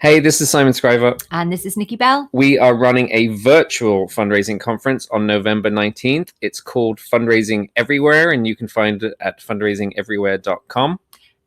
Hey, this is Simon Scriver. And this is Nikki Bell. We are running a virtual fundraising conference on November 19th. It's called Fundraising Everywhere, and you can find it at fundraisingeverywhere.com.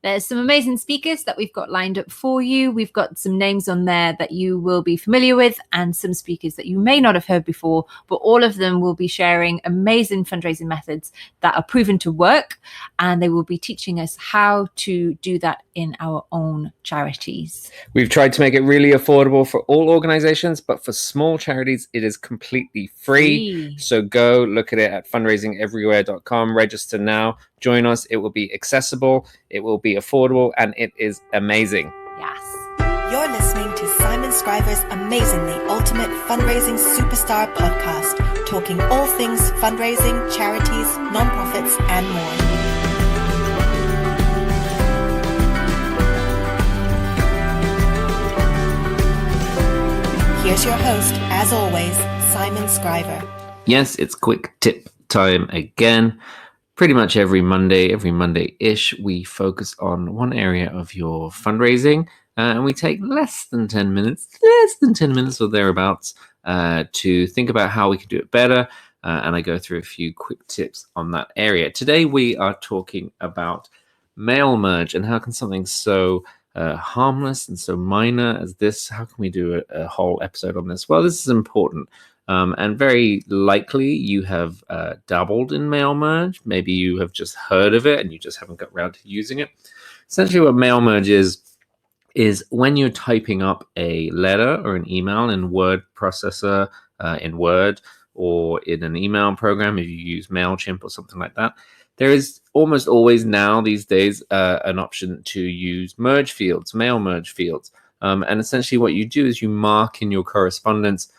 There's some amazing speakers that we've got lined up for you. We've got some names on there that you will be familiar with and some speakers that you may not have heard before, but all of them will be sharing amazing fundraising methods that are proven to work, and they will be teaching us how to do that in our own charities. We've tried to make it really affordable for all organizations, but for small charities, it is completely free. So go look at it at fundraisingeverywhere.com. Register now. Join us. It will be accessible, it will be affordable, and it is amazing. Yes. You're listening to Simon Scriver's Amazingly Ultimate Fundraising Superstar podcast, talking all things fundraising, charities, nonprofits, and more. Here's your host, as always, Simon Scriver. Yes, it's quick tip time again. Pretty much every Monday-ish, we focus on one area of your fundraising, and we take less than 10 minutes or thereabouts to think about how we can do it better, and I go through a few quick tips on that area. Today, we are talking about mail merge and how can something so harmless and so minor as this, how can we do a whole episode on this? Well, this is important. And very likely you have dabbled in mail merge. Maybe you have just heard of it and you just haven't got around to using it. Essentially what mail merge is when you're typing up a letter or an email in word processor, in Word, or in an email program, if you use MailChimp or something like that, there is almost always now these days an option to use merge fields, mail merge fields. And essentially what you do is you mark in your correspondence,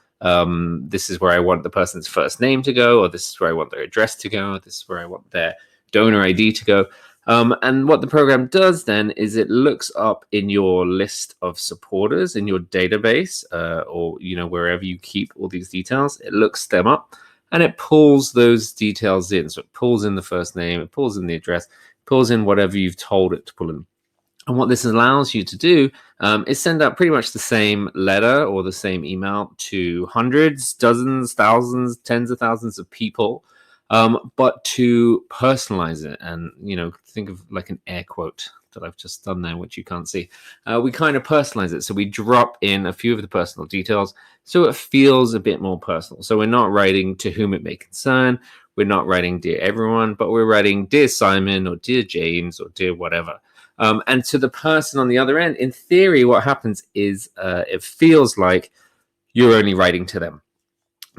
this is where I want the person's first name to go, or this is where I want their address to go, or this is where I want their donor ID to go. And what the program does then is it looks up in your list of supporters in your database, or wherever you keep all these details, it looks them up and it pulls those details in. So it pulls in the first name, it pulls in the address, pulls in whatever you've told it to pull in. And what this allows you to do is send out pretty much the same letter or the same email to hundreds, dozens, thousands, tens of thousands of people, but to personalize it. And, think of like an air quote that I've just done there, which you can't see. We kind of personalize it. So we drop in a few of the personal details so it feels a bit more personal. So we're not writing to whom it may concern. We're not writing dear everyone, but we're writing dear Simon or dear James or dear whatever. And to the person on the other end, in theory, what happens is it feels like you're only writing to them.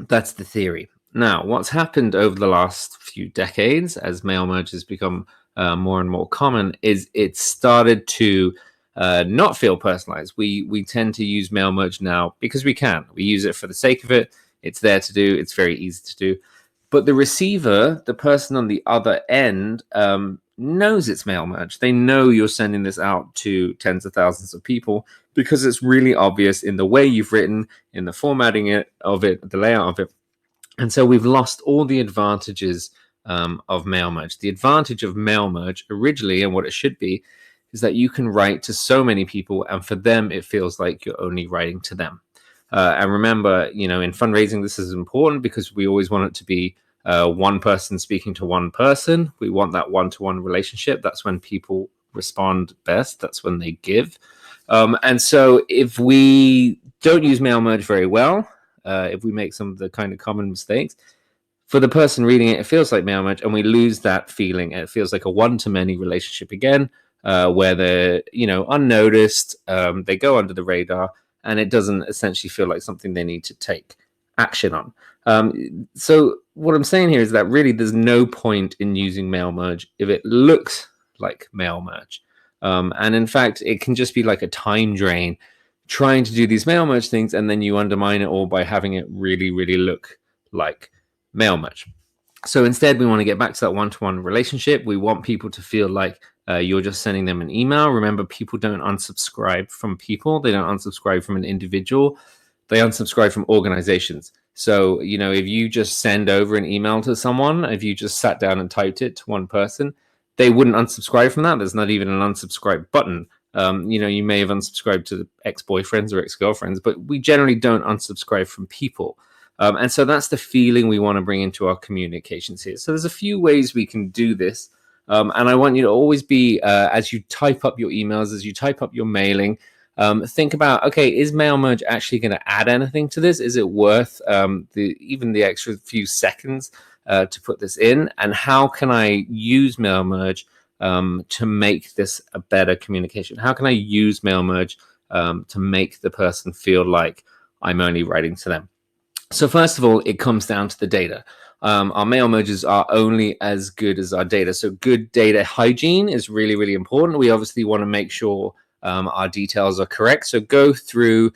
That's the theory. Now, what's happened over the last few decades as mail merge has become more and more common is it started to not feel personalized. We tend to use mail merge now because we can. We use it for the sake of it. It's there to do. It's very easy to do. But the receiver, the person on the other end, knows it's mail merge. They know you're sending this out to tens of thousands of people because it's really obvious in the way you've written, in the formatting of it, the layout of it. And so we've lost all the advantages of mail merge. The advantage of mail merge originally, and what it should be, is that you can write to so many people, and for them, it feels like you're only writing to them. And remember, in fundraising, this is important because we always want it to be one person speaking to one person. We want that one-to-one relationship. That's when people respond best. That's when they give. And so if we don't use mail merge very well, if we make some of the kind of common mistakes, for the person reading it, it feels like mail merge, and we lose that feeling. It feels like a one-to-many relationship again, where they're unnoticed. They go under the radar, and it doesn't essentially feel like something they need to take action on. So what I'm saying here is that really there's no point in using mail merge if it looks like mail merge. And in fact, it can just be like a time drain trying to do these mail merge things, and then you undermine it all by having it really, really look like mail merge. So instead, we want to get back to that one-to-one relationship. We want people to feel like you're just sending them an email. Remember, people don't unsubscribe from people. They don't unsubscribe from an individual. They unsubscribe from organizations. So, if you just send over an email to someone, if you just sat down and typed it to one person, they wouldn't unsubscribe from that. There's not even an unsubscribe button. You may have unsubscribed to ex-boyfriends or ex-girlfriends, but we generally don't unsubscribe from people. And so that's the feeling we want to bring into our communications here. So there's a few ways we can do this. And I want you to always be, as you type up your emails, as you type up your mailing, think about, okay, is mail merge actually going to add anything to this? Is it worth even the extra few seconds to put this in? And how can I use mail merge to make this a better communication? How can I use mail merge to make the person feel like I'm only writing to them? So first of all, it comes down to the data. Our mail merges are only as good as our data. So good data hygiene is really, really important. We obviously want to make sure our details are correct. So go through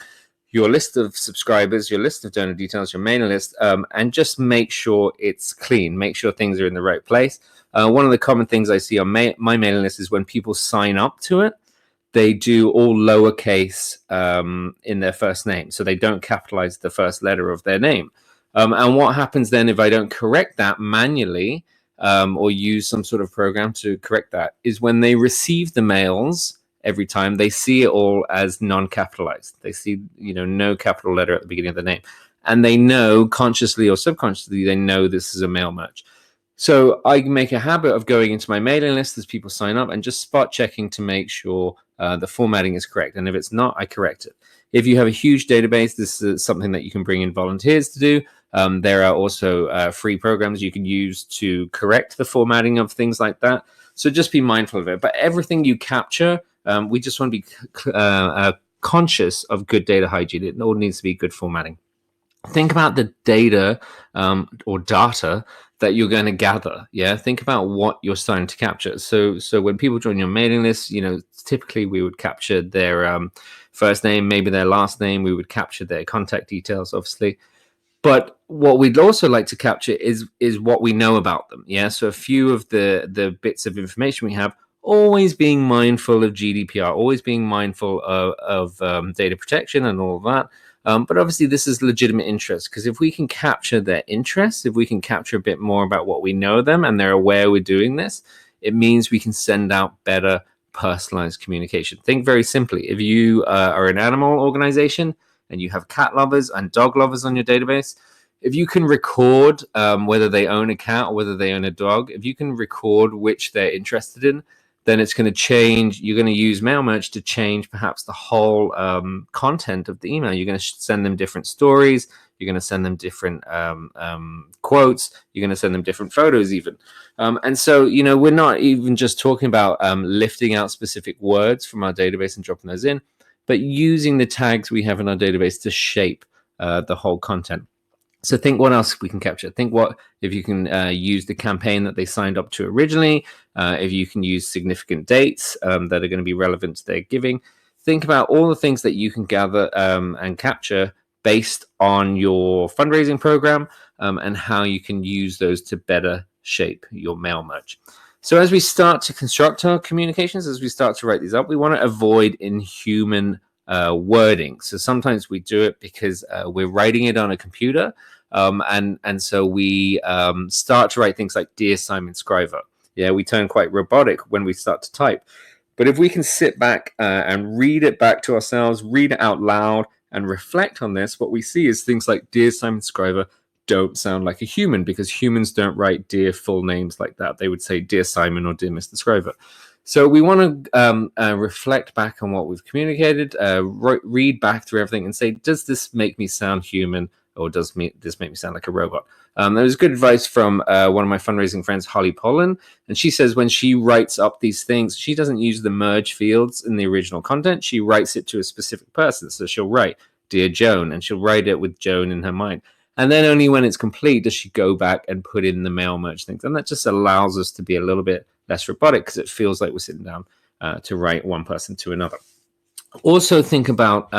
your list of subscribers, your list of donor details, your mailing list, and just make sure it's clean. Make sure things are in the right place. One of the common things I see on my mailing list is when people sign up to it, they do all lowercase in their first name. So they don't capitalize the first letter of their name. And what happens then if I don't correct that manually or use some sort of program to correct that is when they receive the mails every time, they see it all as non-capitalized. They see, no capital letter at the beginning of the name. And they know, consciously or subconsciously, they know this is a mail merge. So I make a habit of going into my mailing list as people sign up and just spot checking to make sure the formatting is correct. And if it's not, I correct it. If you have a huge database, this is something that you can bring in volunteers to do. There are also free programs you can use to correct the formatting of things like that. So just be mindful of it. But everything you capture, we just want to be conscious of good data hygiene. It all needs to be good formatting. Think about the data or data that you're going to gather. Yeah, think about what you're starting to capture. So when people join your mailing list, typically we would capture their first name, maybe their last name. We would capture their contact details, obviously. But what we'd also like to capture is what we know about them. Yeah, so a few of the bits of information we have. Always being mindful of GDPR, always being mindful of data protection and all of that. But obviously, this is legitimate interest, because if we can capture their interests, if we can capture a bit more about what we know of them and they're aware we're doing this, it means we can send out better personalized communication. Think very simply. If you are an animal organization and you have cat lovers and dog lovers on your database, if you can record whether they own a cat or whether they own a dog, if you can record which they're interested in, then it's going to change. You're going to use mail merge to change perhaps the whole content of the email. You're going to send them different stories. You're going to send them different quotes. You're going to send them different photos even. And so, we're not even just talking about lifting out specific words from our database and dropping those in, but using the tags we have in our database to shape the whole content. So think what else we can capture. Think what if you can use the campaign that they signed up to originally, if you can use significant dates that are going to be relevant to their giving. Think about all the things that you can gather and capture based on your fundraising program and how you can use those to better shape your mail merge. So as we start to construct our communications, as we start to write these up, we want to avoid inhuman wording. So sometimes we do it because we're writing it on a computer, and so we start to write things like "Dear Simon Scriver." Yeah, we turn quite robotic when we start to type. But if we can sit back and read it back to ourselves, read it out loud, and reflect on this, what we see is things like "Dear Simon Scriver" don't sound like a human, because humans don't write dear full names like that. They would say "Dear Simon" or "Dear Mr. Scriver." So we want to reflect back on what we've communicated, read back through everything and say, does this make me sound human, or does this make me sound like a robot? There was good advice from one of my fundraising friends, Holly Pollan, and she says when she writes up these things, she doesn't use the merge fields in the original content. She writes it to a specific person. So she'll write, "Dear Joan," and she'll write it with Joan in her mind. And then only when it's complete does she go back and put in the mail merge things. And that just allows us to be a little bit less robotic, because it feels like we're sitting down to write one person to another. Also think about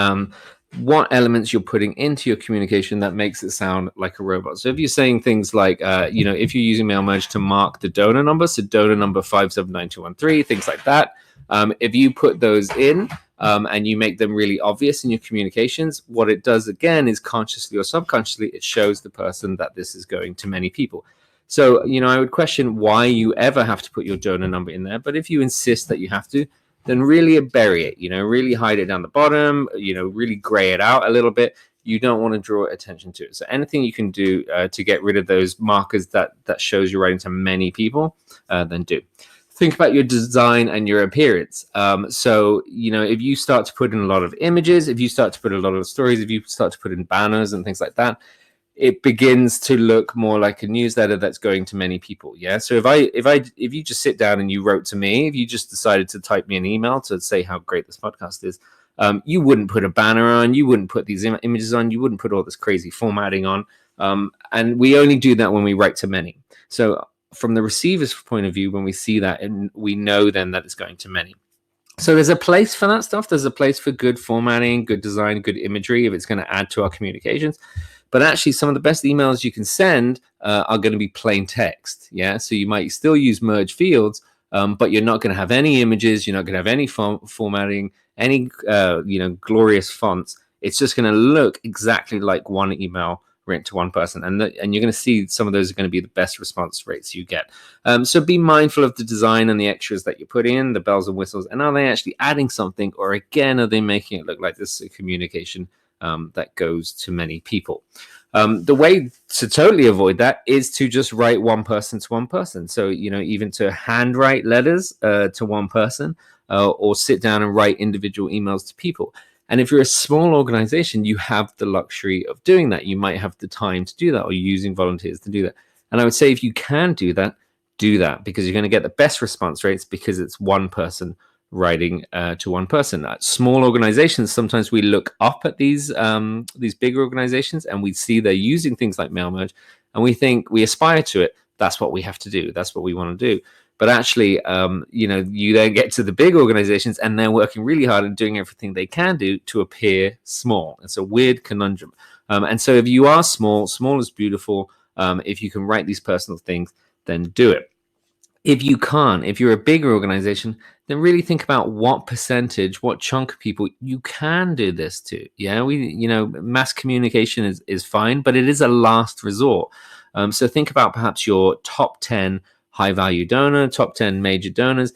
what elements you're putting into your communication that makes it sound like a robot. So if you're saying things like, if you're using mail merge to mark the donor number, so donor number 579213, things like that, if you put those in and you make them really obvious in your communications, what it does again is consciously or subconsciously, it shows the person that this is going to many people. So, I would question why you ever have to put your donor number in there. But if you insist that you have to, then really bury it, really hide it down the bottom, really gray it out a little bit. You don't want to draw attention to it. So anything you can do to get rid of those markers that shows you're writing to many people, then do. Think about your design and your appearance. So, if you start to put in a lot of images, if you start to put a lot of stories, if you start to put in banners and things like that, it begins to look more like a newsletter that's going to many people. Yeah. So if you just sit down and you wrote to me, if you just decided to type me an email to say how great this podcast is, you wouldn't put a banner on, you wouldn't put these images on, you wouldn't put all this crazy formatting on. And we only do that when we write to many. So from the receiver's point of view, when we see that, and we know then that it's going to many. So there's a place for that stuff. There's a place for good formatting, good design, good imagery if it's going to add to our communications. But actually, some of the best emails you can send are going to be plain text. Yeah. So you might still use merge fields, but you're not going to have any images. You're not going to have any formatting, any glorious fonts. It's just going to look exactly like one email written to one person, and you're going to see some of those are going to be the best response rates you get. So be mindful of the design and the extras that you put in, the bells and whistles, and are they actually adding something, or again, are they making it look like this communication that goes to many people? The way to totally avoid that is to just write one person to one person. So, even to handwrite letters to one person, or sit down and write individual emails to people. And if you're a small organization, you have the luxury of doing that. You might have the time to do that, or using volunteers to do that. And I would say if you can do that, because you're going to get the best response rates because it's one person writing to one person. Small organizations, sometimes we look up at these bigger organizations and we see they're using things like mail merge, and we think we aspire to it. That's what we have to do. That's what we want to do. But actually, you then get to the big organizations and they're working really hard and doing everything they can do to appear small. It's a weird conundrum. And so if you are small is beautiful. If you can write these personal things, then do it. If you can't, if you're a bigger organization, then really think about what percentage, what chunk of people you can do this to. Yeah, mass communication is fine, but it is a last resort. So think about perhaps your top 10 high value donor, top 10 major donors,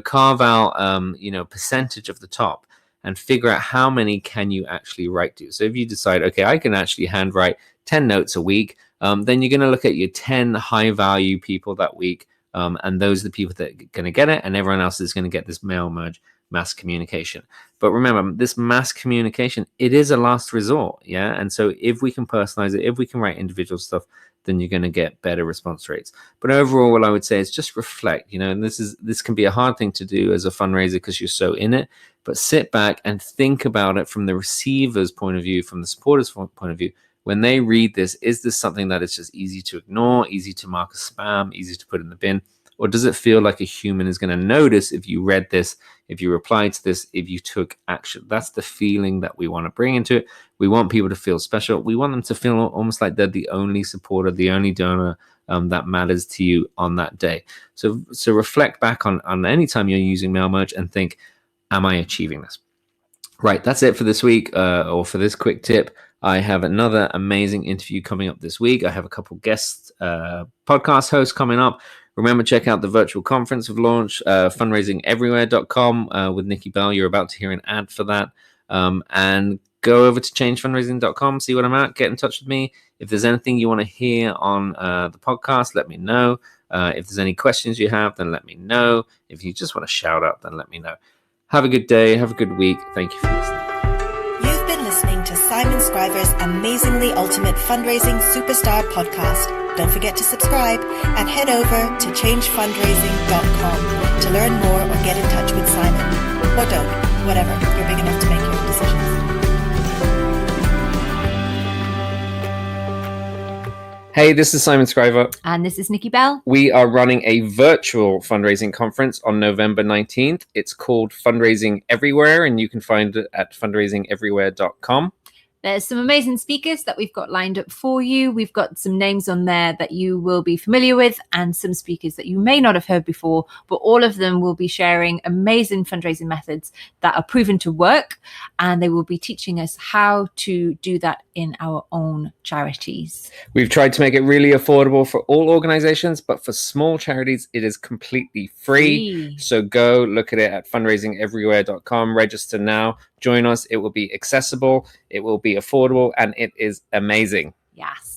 carve out, percentage of the top and figure out how many can you actually write to. So if you decide, okay, I can actually handwrite 10 notes a week, then you're going to look at your 10 high value people that week. And those are the people that are going to get it, and everyone else is going to get this mail merge mass communication. But remember, this mass communication, it is a last resort. Yeah. And so if we can personalize it, if we can write individual stuff, then you're going to get better response rates. But overall, what I would say is just reflect, and this can be a hard thing to do as a fundraiser because you're so in it, but sit back and think about it from the receiver's point of view, from the supporter's point of view. When they read this, is this something that is just easy to ignore, easy to mark as spam, easy to put in the bin? Or does it feel like a human is going to notice if you read this, if you replied to this, if you took action? That's the feeling that we want to bring into it. We want people to feel special. We want them to feel almost like they're the only supporter, the only donor that matters to you on that day. So reflect back on any time you're using mail merge and think, am I achieving this? Right, that's it for this week, or for this quick tip. I have another amazing interview coming up this week. I have a couple guest podcast hosts coming up. Remember, check out the virtual conference we've launched, fundraisingeverywhere.com with Nikki Bell. You're about to hear an ad for that. And go over to changefundraising.com, see what I'm at, get in touch with me. If there's anything you want to hear on the podcast, let me know. If there's any questions you have, then let me know. If you just want to shout out, then let me know. Have a good day. Have a good week. Thank you for listening. You've been listening to Simon Scriver's Amazingly Ultimate Fundraising Superstar podcast. Don't forget to subscribe and head over to changefundraising.com to learn more or get in touch with Simon. Or don't, whatever. You're big enough to make your own decisions. Hey, this is Simon Scriver. And this is Nikki Bell. We are running a virtual fundraising conference on November 19th. It's called Fundraising Everywhere, and you can find it at fundraisingeverywhere.com. There's some amazing speakers that we've got lined up for you. We've got some names on there that you will be familiar with and some speakers that you may not have heard before, but all of them will be sharing amazing fundraising methods that are proven to work, and they will be teaching us how to do that in our own charities. We've tried to make it really affordable for all organizations, but for small charities, it is completely free. So go look at it at fundraisingeverywhere.com. Register now. Join us. It will be accessible. It will be affordable, and it is amazing. Yes.